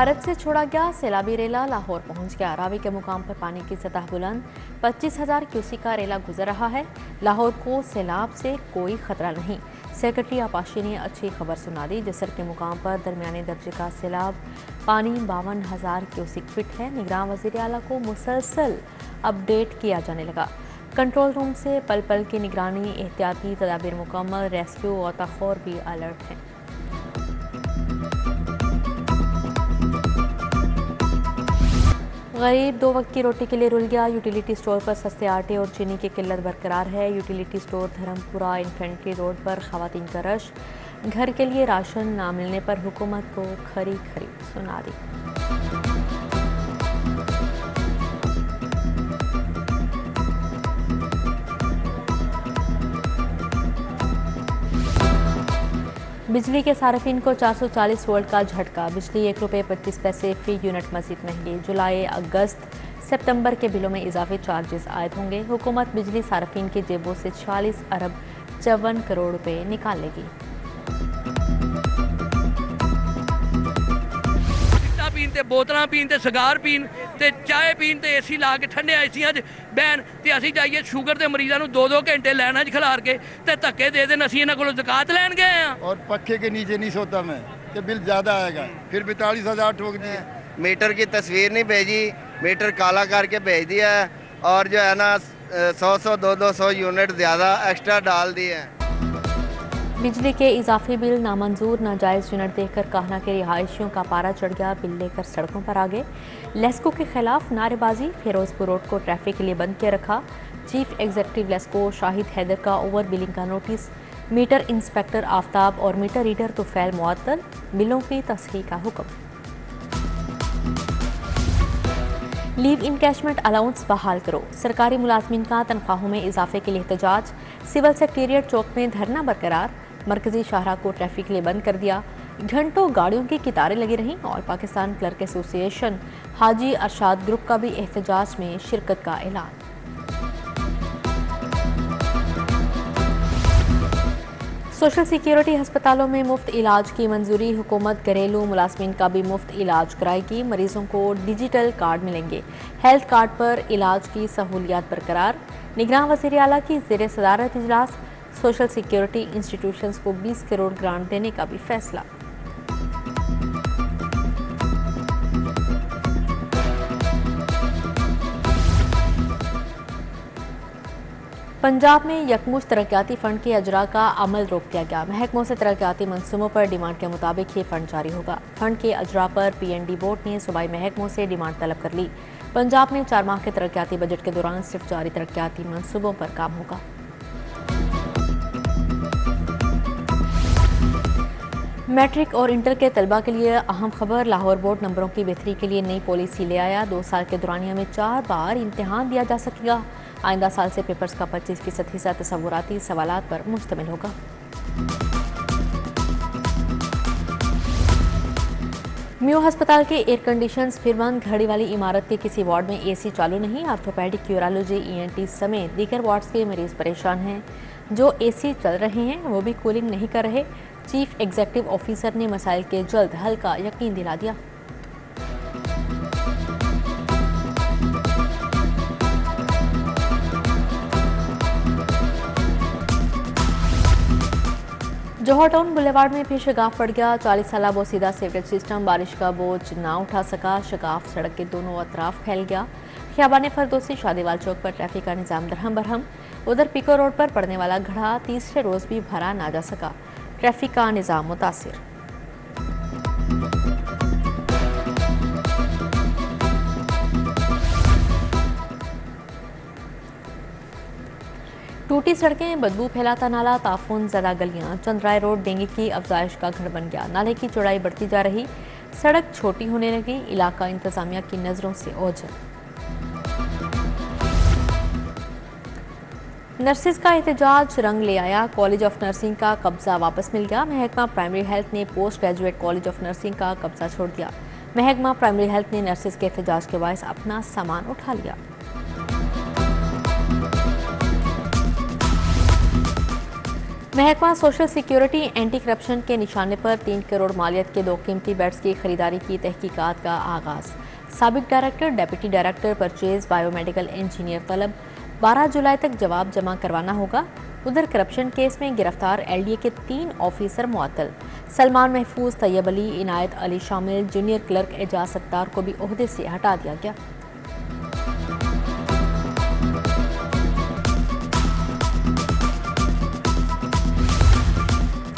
भारत से छोड़ा गया सैलाबी रेला लाहौर पहुंच गया। रावी के मुकाम पर पानी की सतह बुलंद, 25,000 क्यूसेक का रेला गुजर रहा है। लाहौर को सैलाब से कोई खतरा नहीं। सेक्रेटरी आपाशी ने अच्छी खबर सुना दी। जसर के मुकाम पर दरमियाने दर्जे का सैलाब पानी 52,000 क्यूसेक फिट है। निगरान वज़ीर आला को मुसलसल अपडेट किया जाने लगा। कंट्रोल रूम से पल पल की निगरानी, एहतियाती तदाबीर मुकम्मल, रेस्क्यू और तखौर भी अलर्ट हैं। गरीब 2 वक्त की रोटी के लिए रुल गया। यूटिलिटी स्टोर पर सस्ते आटे और चीनी की किल्लत बरकरार है। Utility store Dharampura infantry road पर खवातीन का रश। घर के लिए राशन ना मिलने पर हुकूमत को खरी खरी सुना दी। बिजली के सार्फिन को 440 वोल्ट का झटका। बिजली ₹1.25 फी यूनिट मजीद महंगी। जुलाई, अगस्त, सितंबर के बिलों में इजाफी चार्जेस आयद होंगे। हुकूमत बिजली सार्फिन की जेबों से 40 अरब 54 करोड़ रुपए निकालेगी। पीन ते बोतलां पीन ते सिगार पीन ते चाय पीन ते एसी ला के ठंडे एसियां च बहन ते असीं जाइए शुगर के मरीजों को 2-2 घंटे लाइनां च खिलार के ते धक्के दे देन असीं इन्हां कोलों ज़कात लैन गए हैं। और पक्के के नीचे नहीं सोता मैं कि बिल ज़्यादा आएगा, फिर 42,000 ठोक दिए। मीटर की तस्वीर नहीं भेजी, मीटर काला करके भेज दिया है और जो है ना 100 200 यूनिट ज़्यादा एक्स्ट्रा डाल दिए हैं। बिजली के इजाफी बिल नामंजूर, नाजायज़ यूनिट देकर काहना के रिहायशियों का पारा चढ़ गया। बिल लेकर सड़कों पर आ गए। लेस्को के खिलाफ नारेबाजी, फिरोजपुर रोड को ट्रैफिक के लिए बंद किया रखा। चीफ एग्जीक्यूटिव लेस्को शाहिद हैदर का ओवर बिलिंग का नोटिस। मीटर इंस्पेक्टर आफ्ताब और मीटर रीडर तुफैल मुअत्तल। बिलों की तस्हीह का हुक्म। लीव इनकैशमेंट अलाउंस बहाल करो। सरकारी मुलाजमीन का तनख्वाहों में इजाफे के लिए एहतजाज। सिविल सेक्रेटेरिएट चौक में धरना बरकरार। मरकजी शाहरा को ट्रैफिक के लिए बंद कर दिया। घंटों गाड़ियों की कतारें लगी रहीं। और पाकिस्तान क्लर्क एसोसिएशन हाजी अरशाद ग्रुप का भी एहतजाज में शिरकत का ऐलान। सोशल सिक्योरिटी अस्पतालों में मुफ्त इलाज की मंजूरी। हुकूमत घरेलू मुलाजमीन का भी मुफ्त इलाज कराएगी। मरीजों को डिजिटल कार्ड मिलेंगे। हेल्थ कार्ड पर इलाज की सहूलियात बरकरार। निगरान वज़ीर आला की ज़ेर सदारत इजलास। सोशल सिक्योरिटी इंस्टीट्यूशंस को 20 करोड़ ग्रांट देने का भी फैसला। पंजाब में यकमुश्त तरक्याती फंड के अजरा का अमल रोक दिया गया। महकमों से तरक्याती मंसूबों पर डिमांड के मुताबिक ये फंड जारी होगा। फंड के अजरा पर PND बोर्ड ने सूबाई महकमों से डिमांड तलब कर ली। पंजाब में 4 माह के तरक्याती बजट के दौरान सिर्फ जारी तरक्याती मंसूबों पर काम होगा। मैट्रिक और इंटर के तलबा के लिए अहम खबर। लाहौर बोर्ड नंबरों की बेहतरी के लिए नई पॉलिसी ले आया। 2 साल के दौरानिया में 4 बार इम्तिहान दिया जा सकेगा। आइंदा साल से पेपर्स का 25% हिस्सा तसव्वुराती सवालात पर मुश्तमिल होगा। म्यू अस्पताल के एयर कंडीशंस फिर बंद। घड़ी वाली इमारत के किसी वार्ड में AC चालू नहीं। आर्थोपैडिक, यूरोलॉजी, ENT समेत दीगर वार्ड्स के मरीज परेशान हैं। जो AC चल रहे हैं वो भी कूलिंग नहीं कर रहे। चीफ एग्जीक्यूटिव ऑफिसर ने मसाइल के जल्द हल का यकीन दिला दिया। जौहर टाउन बुलेवार्ड में फिर शगाफ पड़ गया। 40 साला बोसीदा सीवरेज सिस्टम बारिश का बोझ ना उठा सका। शगाफ सड़क के दोनों अतराफ फैल गया। खियाबान फरदोसी शादीवाल चौक पर ट्रैफिक का निजाम दरहम बरहम। उधर पिको रोड पर पड़ने वाला घड़ा तीसरे रोज भी भरा ना जा सका। ट्रैफिक का निजाम मुतासिर। टूटी सड़कें, बदबू फैलाता नाला, ताफून ज़दा गलियां। चंद्राय रोड डेंगू की अफजाइश का घर बन गया। नाले की चौड़ाई बढ़ती जा रही, सड़क छोटी होने लगी। इलाका इंतजामिया की नज़रों से ओझल। नर्सिस का एहतजाज रंग ले आया। कॉलेज ऑफ नर्सिंग का कब्जा वापस मिल गया। महकमा प्राइमरी हेल्थ ने post graduate college of nursing का कब्जा छोड़ दिया। महकमा प्राइमरी हेल्थ ने नर्सिस के एहतजाज के बायस अपना सामान उठा लिया। महकमा सोशल सिक्योरिटी एंटी करप्शन के निशाने पर 3 करोड़ मालियत के 2 कीमती बेड्स की खरीदारी की तहकीकात का आगाज। साबिक director, deputy director purchase, biomedical engineer तलब। 12 जुलाई तक जवाब जमा करवाना होगा। उधर करप्शन केस में गिरफ्तार LDA के 3 ऑफिसर मुअत्तल। सलमान महफूज, तैयब अली, इनायत अली शामिल। जूनियर क्लर्क एजाज सत्तार को भी ओहदे से हटा दिया गया।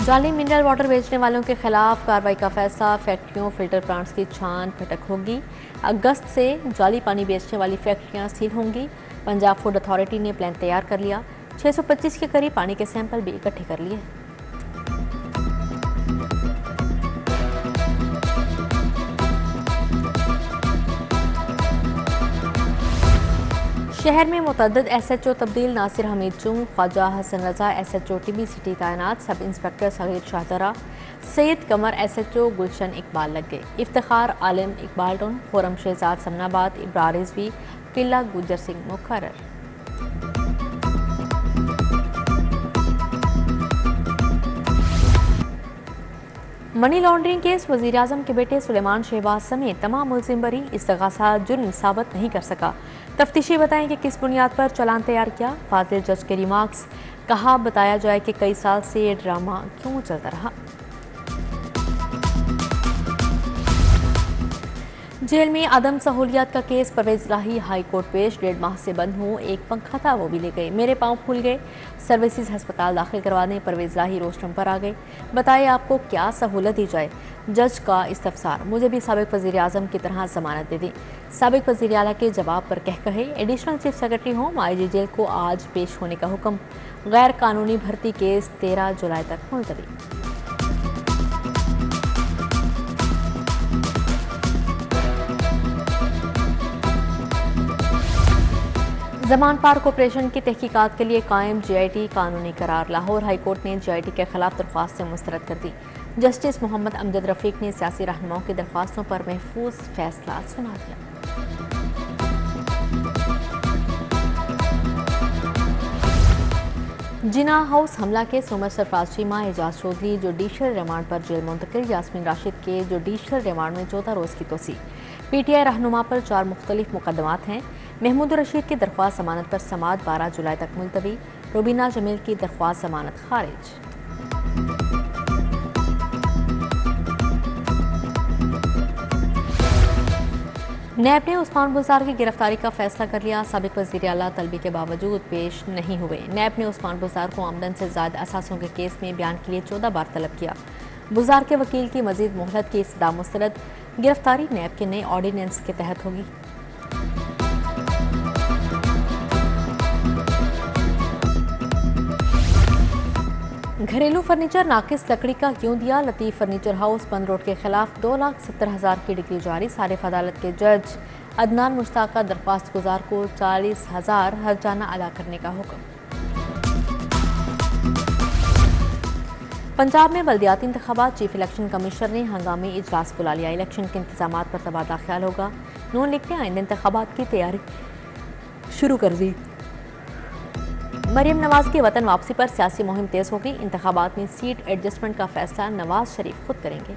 जाली मिनरल वाटर बेचने वालों के खिलाफ कार्रवाई का फैसला। फैक्ट्रियों, फिल्टर प्लांट्स की छान फटक होगी। अगस्त से जाली पानी बेचने वाली फैक्ट्रियां सील होंगी। पंजाब फूड अथॉरिटी ने प्लान तैयार कर लिया। 625 के करीब पानी के सैंपल भी इकट्ठे कर लिए। शहर में मुतअद्दिद SHO तब्दील। नासिर हमीद जुंग, ख्वाजा हसन रजा SHO TB-सिटी तैनात। सब इंस्पेक्टर सगीर शाहदरा, सैयद कमर SHO गुलशन इकबाल लग गए। इफ्तिखार आलिम इकबाल टोन, खुरम शहजाद समनाबाद, इब्रार रिजवी, किला गुजर सिंह मुकर्रर। Money laundering case. वज़ीर आज़म के बेटे सुलेमान शहबाज समेत तमाम मुलजिम बरी। इस्तिगासा जुर्म साबित नहीं कर सका। तफ्तीशी बताएं कि किस बुनियाद पर चालान तैयार किया। फाजिल जज के रिमार्क्स। कहा बताया जाए कि कई साल से ये ड्रामा क्यों चलता रहा। जेल में अदम सहूलियात का केस। परवेज इलाही हाई कोर्ट पेश। 1.5 माह से बंद हूँ। एक पंखा था वो भी ले गए। मेरे पाँव फूल गए। सर्विसेज अस्पताल दाखिल करवाने परवेज इलाही रोस्टम पर आ गए। बताइए आपको क्या सहूलत दी जाए। जज का इस्तफसार। मुझे भी साबिक वज़ीर आज़म की तरह जमानत दे दी। साबिक वज़ीर आला के जवाब पर कह कहे। Additional chief secretary home IG jail को आज पेश होने का हुक्म। गैर कानूनी भर्ती केस 13 जुलाई तक मुलतवी। जमान पार्क ऑपरेशन की तहकीकात के लिए कायम JIT कानूनी करार। लाहौर हाई कोर्ट ने JIT के खिलाफ दरख्वास्त से मुस्तरद कर दी। जस्टिस मोहम्मद अमजद रफीक ने सियासी रहनुमाओं की दरख्वास्तों पर महफूज फैसला सुना दिया। जिना हाउस हमला के उमर सरफराज चीमा, एजाज चौधरी जुडिशल रिमांड पर जेल मुंतकिल। यास्मीन राशिद के जुडिशल रिमांड में 14 रोज़ की तोसी। PTI रहनुमा पर 4 मुख्तलिफ मुकदमात हैं। महमूद रशीद की दरख्वास्त जमानत पर समाअत 12 जुलाई तक मुलतवी। रुबीना जमील की दरख्वास्त जमानत खारिज। नैब ने उस्मान बुज़दार की गिरफ्तारी का फैसला कर लिया। साबिक वज़ीर आला तलबी के बावजूद पेश नहीं हुए। नैब ने उस्मान बुज़दार को आमदन से ज़ायद असासों के केस में बयान के लिए 14 बार तलब किया। बुज़दार के वकील की मजीद मोहलत की इस्तदा मुस्तरद। गिरफ्तारी नैब के नए ऑर्डिनेंस के तहत होगी। घरेलू फर्नीचर नाकिस लकड़ी का क्यों दिया। लतीफ़ फर्नीचर हाउस बंद रोड के खिलाफ 2,70,000 की डिग्री जारी। सारिफ अदालत के जज अदनान मुश्ताक का दरख्वास्त गुजार को 40,000 हर्जाना अदा करने का हुक्म। पंजाब में बल्दियाती इंतखाबात। चीफ इलेक्शन कमिश्नर ने हंगामी इजलास बुला लिया। इलेक्शन के इंतजामात पर तबादला ख्याल होगा। नून लीग ने आइंदा इंतखाबात की तैयारी शुरू कर दी। मरियम नवाज की वतन वापसी पर सियासी मुहिम तेज होगी। इंतखाबात में सीट एडजस्टमेंट का फैसला नवाज शरीफ खुद करेंगे।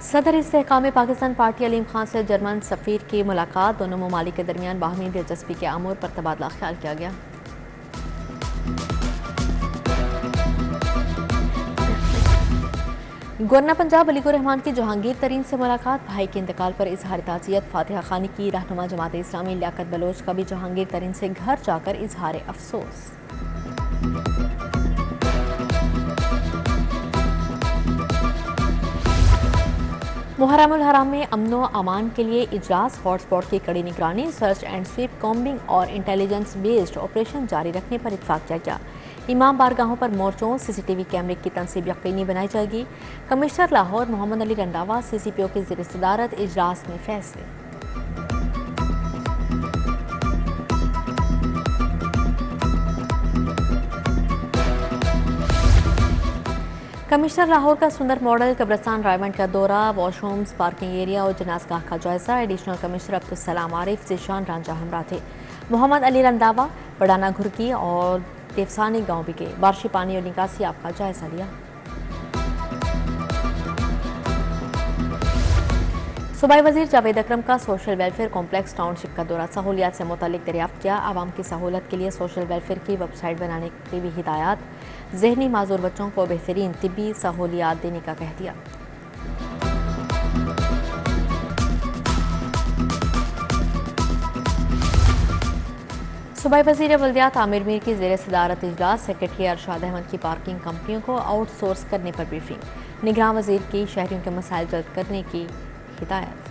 सदर इस्तेहकाम पाकिस्तान पार्टी अलीम खान से जर्मन सफ़ीर की मुलाकात। दोनों ममालिक के दरमियान बाहमी दिलचस्पी के अमूर पर तबादला ख्याल किया गया। गवर्नर पंजाब अलीगुर रहमान की जहांगीर तरीन से मुलाकात। भाई के इंतकाल पर इजहार ताज़ियत। फातिहा खानी की रहनुमा जमात इस्लामी लियाकत बलोच का भी जहांगीर तरीन से घर जाकर इजहार अफसोस। मुहर्रमुल हराम में अमनो अमान के लिए इजलास। हॉटस्पॉट की कड़ी निगरानी, सर्च एंड स्वीप, कॉम्बिंग और इंटेलिजेंस बेस्ड ऑपरेशन जारी रखने पर इत्फाक किया गया। इमाम बारगाहों पर मोर्चों, CCTV कैमरे की तनसीब यकीनी बनाई जाएगी। कमिश्नर लाहौर मोहम्मद अली रंधावा CCPO की ज़ेर सदारत इजलास में फैसले। कमिश्नर लाहौर का सुंदर मॉडल कब्रिस्तान रायमंड का दौरा। वॉशरूम्स, पार्किंग एरिया और जनाजगाह का जायजा। एडिशनल कमिश्नर अब्दुल सलाम आरिफ, ज़ीशान रांझा हमरा थे। मोहम्मद अली रंधावा, बड़ाना घुरकी और देवसानी गांव भी गए। बारिशी पानी और निकासी आपका जायजा लिया। सूबाई वजीर जावेद अकरम का सोशल वेलफेयर कॉम्प्लेक्स टाउनशिप का दौरा, सहूलियात से मुतालिक दरियाफ्त किया। आवाम की सहूलत के लिए सोशल वेलफेयर की वेबसाइट बनाने की भी हिदायत। जहनी माजूर बच्चों को बेहतरीन तिब्बी सहूलियात देने का कह दिया। सूबाई वजीर बल्दियात आमिर मीर की ज़ेर सदारत इजलास, सेक्रेटरी अरशाद अहमद की पार्किंग कंपनियों को आउटसोर्स करने पर ब्रीफिंग। निगरान वजीर की शहरियों के मसाइल जल्द करने की हिदायत।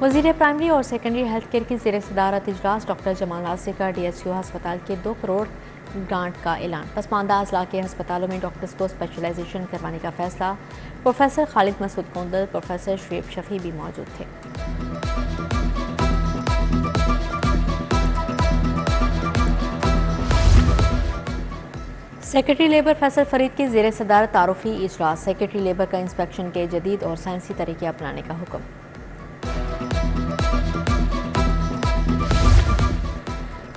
वजीर प्राइमरी और सेकेंडरी हेल्थ केयर की ज़ेर सदारत इजलास, डॉक्टर जमाल नासिर का DHU अस्पताल के 2 करोड़ ग्रांट का ऐलान। पसमानदा अजला के अस्पतालों में डॉक्टर्स को स्पेशलाइजेशन करवाने का फैसला। प्रोफेसर खालिद मसूद कोंदल, प्रोफेसर शुएब शफी भी मौजूद थे। सेक्रेटरी लेबर फैसल फरीद की ज़ेर सदारत तारुफी इजलास, सेक्रेटरी लेबर का इंस्पेक्शन के जदीद और साइंसी तरीके अपनाने का हुक्म।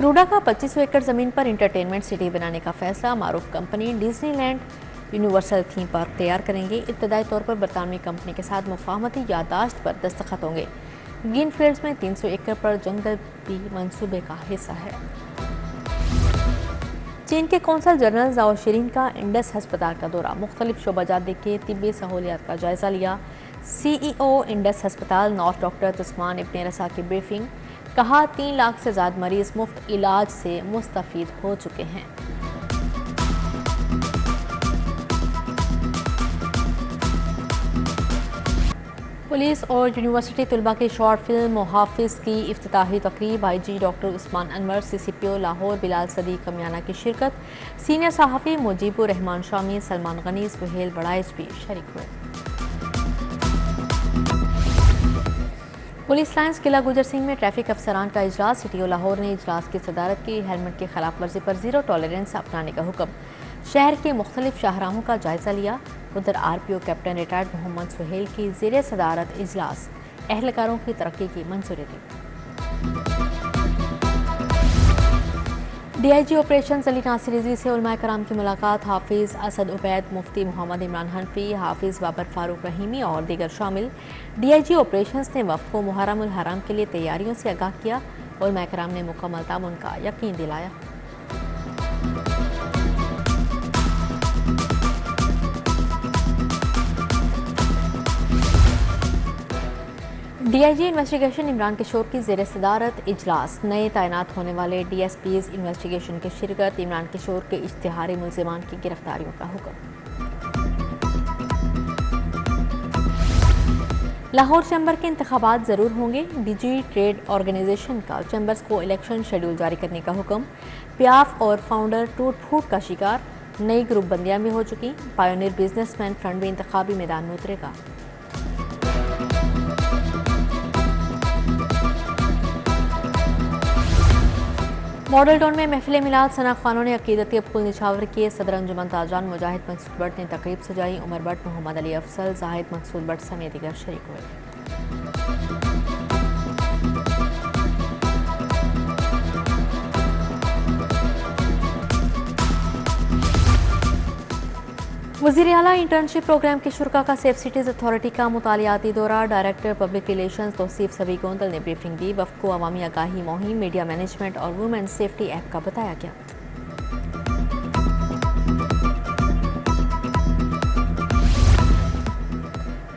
रूडा का 2500 एकड़ ज़मीन पर इंटरटेनमेंट सिटी बनाने का फैसला। मारूफ कंपनी डिज्नीलैंड यूनिवर्सल थीम पार्क तैयार करेंगे। इब्तदाई तौर पर बरतानवी कंपनी के साथ मुफाहमती यादाश्त पर दस्तखत होंगे। ग्रीन फील्ड्स में 300 एकड़ पर जंगल भी मंसूबे का हिस्सा है। चीन के कौंसल जनरल जाओ शिरीन का इंडस अस्पताल का दौरा, मुख्तलिफ शोबाजात देखे तिब्बी सहूलियात का जायजा लिया। CEO इंडस अस्पताल नॉर्थ डॉक्टर तुस्मान इब्न रसा की ब्रीफिंग, कहा 3 लाख से ज़्यादा मरीज मुफ्त इलाज से मुस्तफ़ीद हो चुके हैं। पुलिस और यूनिवर्सिटी तलबा की शॉर्ट फिल्म मुहाफिज की इफ्तिताही तकरीब, IG doctor Usman Anwar, CCPO Lahore Bilal Sadiq Kamiana की शिरकत। सीनियर सहाफ़ी मुजीबुर रहमान शामी, सलमान गनी, सुहेल बड़ाइच भी शरीक हुए। पुलिस लाइन्स किला गुजर सिंह में ट्रैफिक अफसरान का इजलास, CTO लाहौर ने इजलास की सदारत की। हेलमेट की खिलाफ वर्जी पर 0 टॉलरेंस अपनाने का हुक्म। शहर के मुख्तलिफ शाहराहों का जायजा लिया। उधर RPO captain retired Mohammad Suhail की ज़ेर सदारत इजलास, एहलकारों की तरक्की की मंजूरी दी। DIG ऑपरेशन अली नासिर रिजवी से उलमाए कराम की मुलाकात। हाफिज़ असद उबैद, मुफ्ती मोहम्मद इमरान हनफी, हाफिज़ बाबर फारूक रहीमी और दीगर शामिल। DIG ऑपरेशन ने वफ़द को मुहर्रम उल हराम के लिए तैयारियों से आगाह किया। उलमाए कराम ने मुकम्मल तामुन का यकीन दिलाया। DIG इन्वेस्टिगेशन इमरान किशोर की ज़ेर सदारत इजलास, नए तैनात होने वाले DSPs इन्वेस्टिगेशन की शिरकत। इमरान किशोर के इश्तिहारी मुल्ज़िमान की गिरफ्तारियों का हुक्म। लाहौर चैम्बर के इंतखाबात ज़रूर होंगे। DG ट्रेड ऑर्गेनाइजेशन का चैम्बर्स को इलेक्शन शेड्यूल जारी करने का हुक्म। प्याफ और फाउंडर टूट फूट का शिकार, नई ग्रुप बंदियां भी हो चुकी। पायोनियर बिजनेसमैन फ्रंट भी इंतखाबी मैदान में उतरेगा। मॉडल टाउन में महफिल मिलाद सना खानों ने अकीदती फूल निछावर किए। सदर अंजुमन ताजान मुजाहिद मकसूद भट्ट ने तकरीब सजाई। उमर भट्ट, मोहम्मद अली अफसल, जाहिद मकसूद भट्ट समेत दीगर शरीक हुए। वज़ीर आला इंटर्नशिप प्रोग्राम के शुरा का सेफ सिटीज़ अथॉरिटी का मुतालियाती दौरा। डायरेक्टर पब्लिक रिलेशंस तौसीफ सभी गोंदल ने ब्रीफिंग दी। वफ़द को अवामी आगाही मुहिम, मीडिया मैनेजमेंट और वुमेन सेफ्टी एक्ट का बताया गया।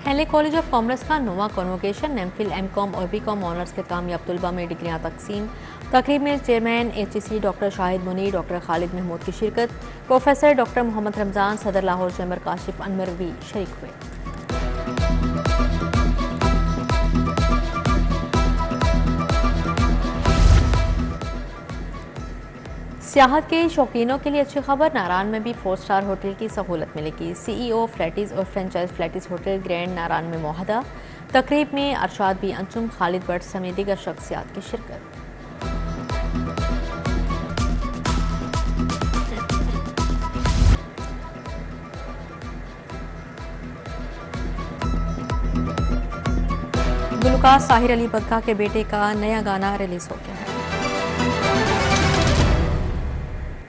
हेले कॉलेज ऑफ कॉमर्स का नोवा कॉन्वोकेशन, MPhil, MCom और BCom ऑनर्स के कामयाब तलबा में डिग्रियां तकसीम। तकरीब में चेयरमैन HEC डॉक्टर शाहिद मुनी, डॉक्टर खालिद महमूद की शिरकत। प्रोफेसर डॉक्टर मोहम्मद रमज़ान, सदर लाहौर चैम्बर काशिफ अनवर भी शरीक हुए। सियाहत के शौकीनों के लिए अच्छी खबर, नारान में भी 4 स्टार होटल की सहूलत मिलेगी। CEO फ्लैटीज और फ्रेंचाइज फ्लैटीज होटल ग्रैंड नारान में मुआहदा। तकरीब में अरशाद बी अंजुम, खालिद भट्ट समेत दीगर शख्सियात की शिरकत। गुलकार साहिर अली बग्गा के बेटे का नया गाना रिलीज हो गया।